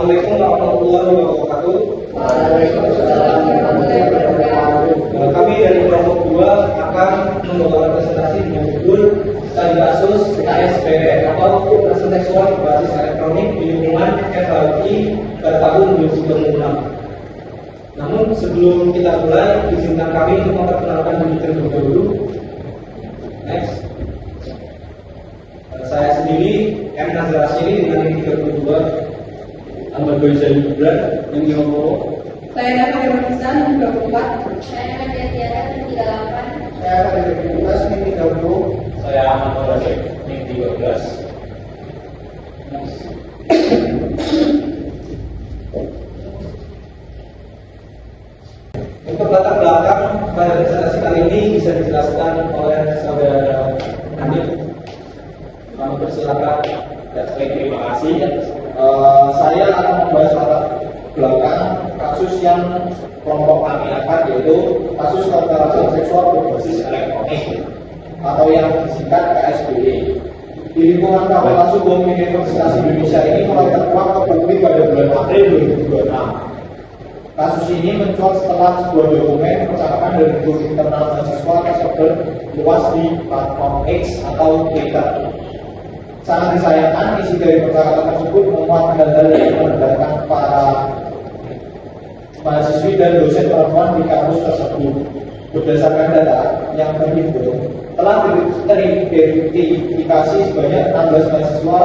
Assalamualaikum warahmatullahi wabarakatuh. Waalaikumsalam warahmatullahi wabarakatuh. Kami dari kelompok 2 akan membawakan presentasi dengan judul Studi Kasus KSPDN atau Kekerasan Seksual Berbasis Elektronik di Lingkungan FHI pada tahun 2026. Namun sebelum kita mulai, izinkan kami untuk memperkenalkan diri terlebih dahulu. Next. Saya sendiri M. Nazar Asyiri dengan yang 32. Ahmad Boyzali Gibran yang 50. Saya Nafi Ramisan yang 24. Saya Nadia Tiara yang 38. Saya pada 12 ini 30. Saya Ahmad Rasyid yang 13. Untuk latar belakang pada presentasi kali ini bisa dijelaskan oleh saudara Hanif. Kami persilakan. Terima kasih. Saya akan membahas latar belakang kasus yang kelompok kami angkat, yaitu kasus kekerasan seksual berbasis elektronik atau yang disingkat KSBE. Di lingkungan Fakultas Hukum Universitas Indonesia ini mulai terkuak ke publik pada bulan April 2026. Kasus ini mencuat setelah sebuah dokumen percakapan dari grup internal mahasiswa tersebar luas di platform X atau Twitter. Sangat disayangkan, isi dari percakapan tersebut memuat hal-hal yang menandakan para mahasiswi dan dosen perempuan di kampus tersebut. Berdasarkan data yang terhimpun, telah teridentifikasi sebanyak 16 mahasiswa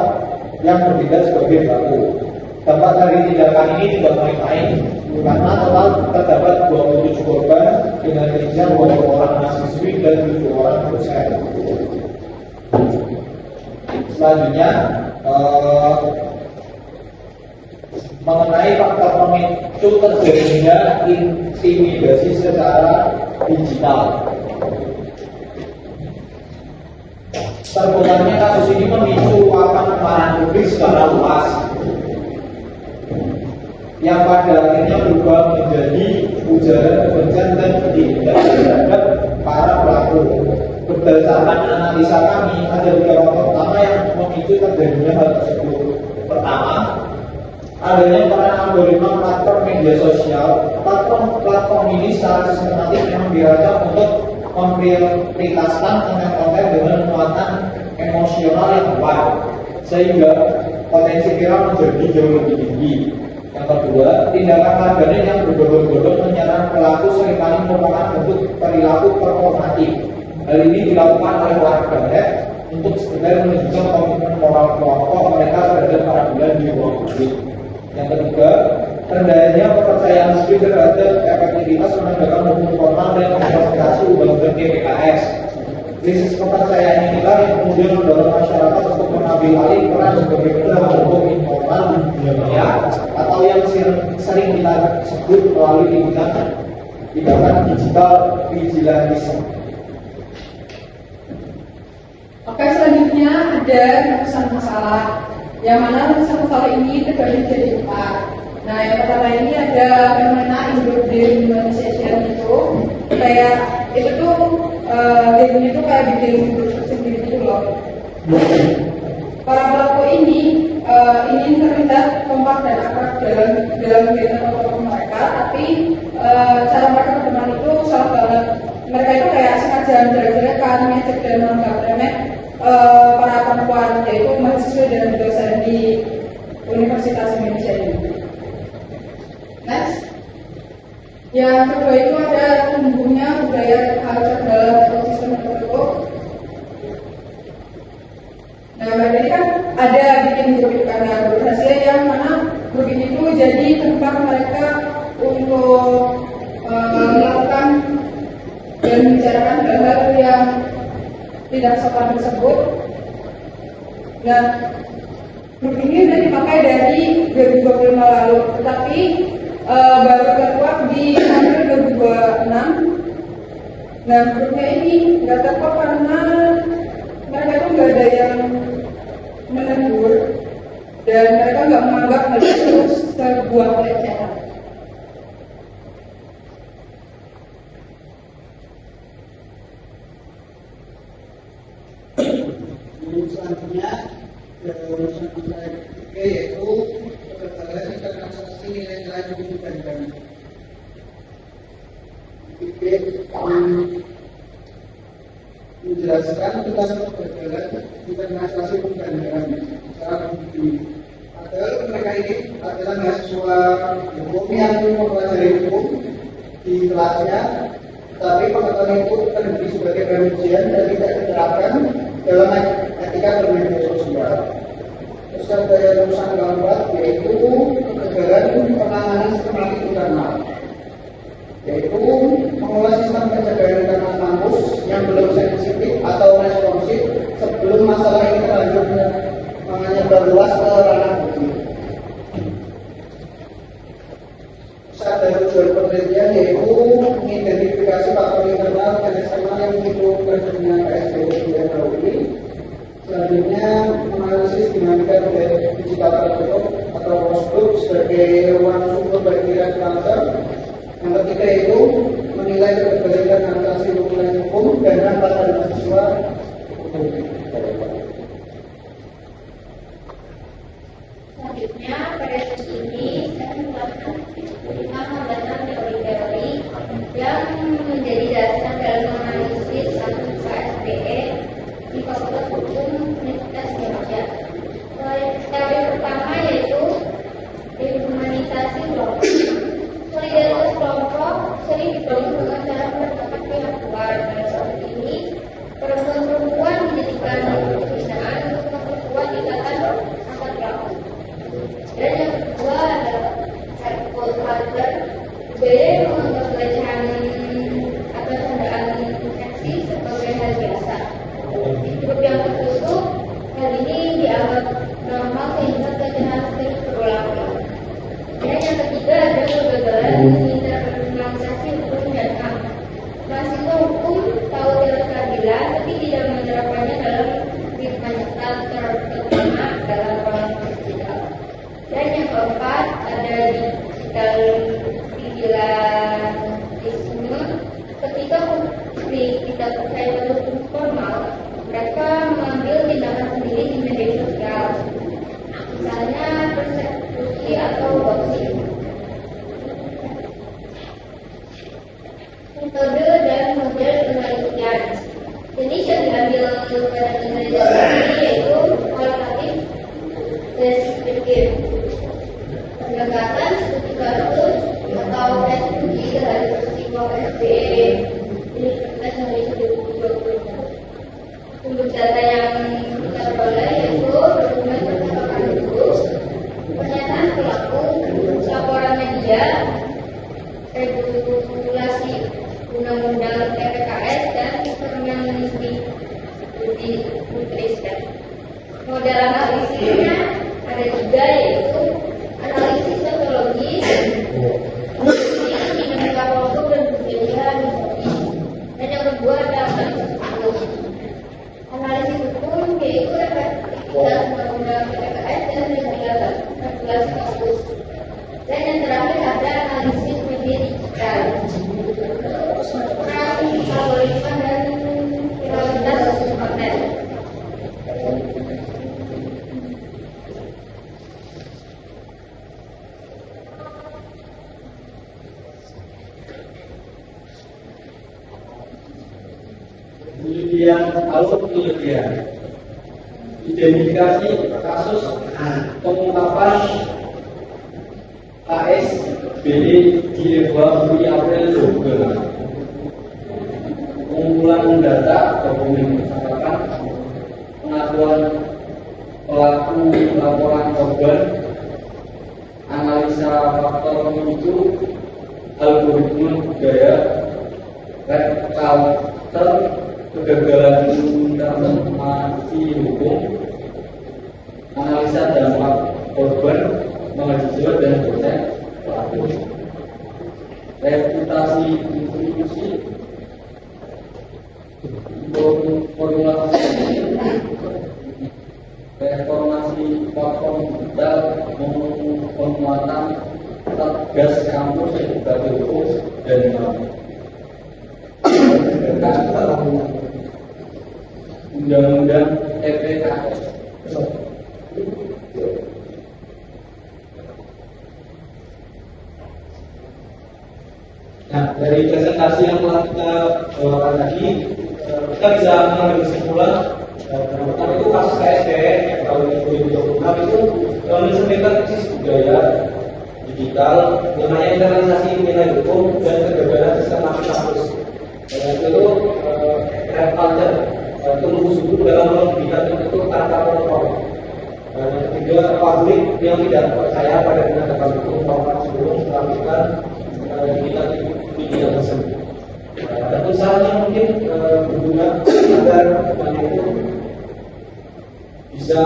yang bertindak sebagai pelaku. Dampak dari tindakan ini tidak main-main, karena total terdapat 27 korban dengan rincian 20 orang mahasiswi dan 7 orang dosen. Selanjutnya, mengenai faktor pemicu terjadinya intimidasi secara digital. Terbongkarnya kasus ini memicu luapan kemarahan publik secara luas, yang pada akhirnya berubah menjadi ujaran kebencian dan ketidakadilan terhadap para pelaku. Berdasarkan analisa kami, ada 3 faktor utama yang memicu terjadinya hal tersebut. Pertama, adanya peran algoritma platform media sosial. Platform ini secara sistematis memang dirancang untuk memprioritaskan konten-konten dengan muatan emosional yang kuat, sehingga potensi viral menjadi jauh lebih tinggi. Yang kedua, tindakan warganet yang berbondong-bondong menyerang pelaku seringkali merupakan bentuk perilaku performatif. Hal ini dilakukan oleh warganet untuk sekedar menunjukkan komitmen moral kelompok mereka terhadap peradilan di ruang publik. Yang ketiga, rendahnya kepercayaan sipil terhadap efektivitas penegakan hukum formal dan implementasi undang-undang TPKS. Krisis kepercayaan inilah yang kemudian mendorong masyarakat untuk mengambil alih peran sebagai penegak hukum informal di dunia maya atau yang sering kita sebut melalui tindakan digital vigilantisme. Oke, selanjutnya ada rumusan masalah, yang mana rumusan masalah ini terbagi jadi 4. Nah, yang pertama ini ada fenomena Indonesia itu, kayak itu tuh game itu kayak bikin grup sendiri gitu loh. Para pelaku ini terlihat kompak dan akrab dalam kegiatan atau mereka, tapi cara mereka berteman itu salah banget. Mereka itu kayak sengaja jelek-jelekan, ngecek dan menganggap remeh para perempuan, yaitu mahasiswa dan dosen di Universitas Indonesia ini. Next, yang kedua itu ada tumbuhnya budaya culture dalam ekosistem tertentu. Nah, ini kan ada bikin grup itu karena grup rahasia yang mana grup ini itu jadi tempat mereka untuk melakukan dan membicarakan hal-hal yang tidak sopan tersebut. Nah, grup ini sudah dipakai dari 2025 lalu, tetapi baru terkuat di April 2026. Nah, grupnya ini nggak terkuat karena mereka itu nggak ada yang menegur dan mereka nggak menganggap hal itu sebuah pelecehan. Selanjutnya, urusan ketiga yaitu kegagalan investasi nilai-nilai pendidikan kami. Menjelaskan tentang kegagalan investasi pendidikan secara bukti. Padahal mereka ini adalah mahasiswa hukum yang mempelajari hukum di kelasnya, tapi pengetahuan itu terjadi sebagai bahan ujian dan tidak diterapkan dalam etika bermedia sosial. Terus ada urusan keempat, yaitu kegagalan penanganan sistematik utama, yaitu mengolah sistem pencegahan internal kampus yang belum sensitif atau responsif sebelum masalah ini terlanjur menyebar luas ke ranah publik. Ada tujuan penelitian yaitu mengidentifikasi faktor internal dan eksternal yang mendukung kerjanya KSBO dan KUI. Selanjutnya menganalisis dinamika digital tertutup atau closed loop sebagai ruang sumber bagi transfer. Yang ketiga itu menilai keterbatasan transaksi hukum dan hak pada mahasiswa hukum. Selanjutnya, pada sesi ini saya menjelaskan 5 hambatan teori-teori yang menjadi dasar dalam menganalisis status KSBE di Fakultas Hukum Universitas Indonesia. Teori pertama yaitu dehumanisasi kelompok. Solidaritas kelompok sering dibangun dengan cara mendapatkan pihak luar. Pada saat ini, perempuan-perempuan dijadikan pembinaan untuk memperkuat ikatan antar pelaku. Dan yang kedua adalah Headquarter B menganggap pelecehan atau candaan seksi sebagai hal biasa. Di grup yang tertutup, hal ini dianggap normal sehingga pelecehan terus berulang. Dan yang ketiga ada kegagalan internalisasi hukum dan HAM. Mahasiswa hukum tahu teori keadilan tapi tidak menerapkannya dalam kehidupan nyata, terutama dalam proses digital. Dan yang keempat ada vigilantisme. Ketika publik tidak percaya pada hukum formal, mereka mengambil tindakan sendiri di media sosial, misalnya persekusi atau boxing. Metode dan model penelitian. Jenis yang diambil pada penelitian ini yaitu kualitatif deskriptif. Pendekatan studi kasus atau tes uji terhadap risiko SBE Universitas Indonesia 2020. Sumber data yang kita peroleh yaitu dokumen percakapan dulu, pernyataan pelaku, laporan media, regulasi undang-undang TPKS dan Permendikbud Ristek. Model analisisnya ada 3 yaitu analisis sosiologis, dinamika kelompok dan budaya misalnya. Dan yang kedua ada analisis hukum. Analisis hukum yaitu efektivitas undang-undang TPKS dan regulasi kasus. Dan yang terakhir ada analisis media digital. Algoritma dan viralitas konten. Penelitian alur penelitian, identifikasi kasus pengungkapan KSBE di level Juli April 2012. Pengumpulan data dokumen percakapan, pengakuan pelaku, laporan korban, analisa faktor pemicu, algoritma budaya, red culture, kegagalan informasi hukum, analisa dampak korban, mahasiswa dan dosen pelaku, reputasi institusi, formulasi reformasi platform digital, penguatan satgas kampus sebagai hukum dan undang-undang TPKS. presentasi yang telah kita bawakan tadi, kita bisa mengambil kesimpulan. Yang pertama itu kasus KSPR yang tahun 2026 itu mencerminkan krisis budaya digital, namanya internalisasi nilai hukum dan kegagalan sistematis kampus. Dan yang itu rap culture, tumbuh subur dalam memberikan bentuk tanpa kontrol. Dan yang ketiga, publik yang tidak percaya pada penegakan hukum formal sebelum melakukan digital media tersebut. Tentu saja mungkin berguna agar itu bisa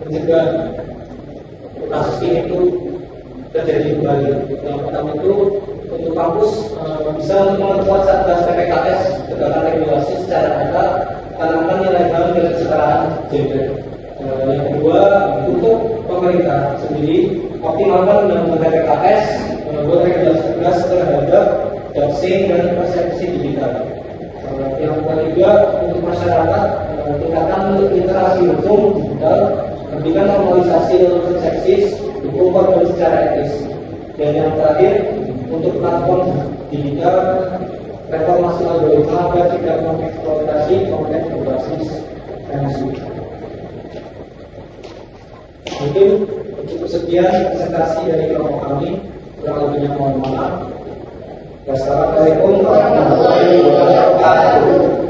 mencegah kasus ini itu terjadi kembali. Yang pertama itu untuk kampus bisa memperkuat satgas PPKS tegakkan regulasi secara nyata, tanamkan nilai HAM dan kesetaraan gender. Yang kedua untuk pemerintah sendiri optimalkan undang-undang PPKS, membuat regulasi tegas terhadap doxing dan persepsi digital. Yang ketiga untuk masyarakat tingkatkan untuk literasi hukum digital, berikan normalisasi untuk seksis, hukum korban secara etis. Dan yang terakhir untuk platform digital, reformasi algoritma agar tidak mengeksploitasi konten berbasis emosi. Mungkin cukup sekian presentasi dari kelompok kami. Kurang lebihnya mohon maaf. Wassalamualaikum warahmatullahi wabarakatuh.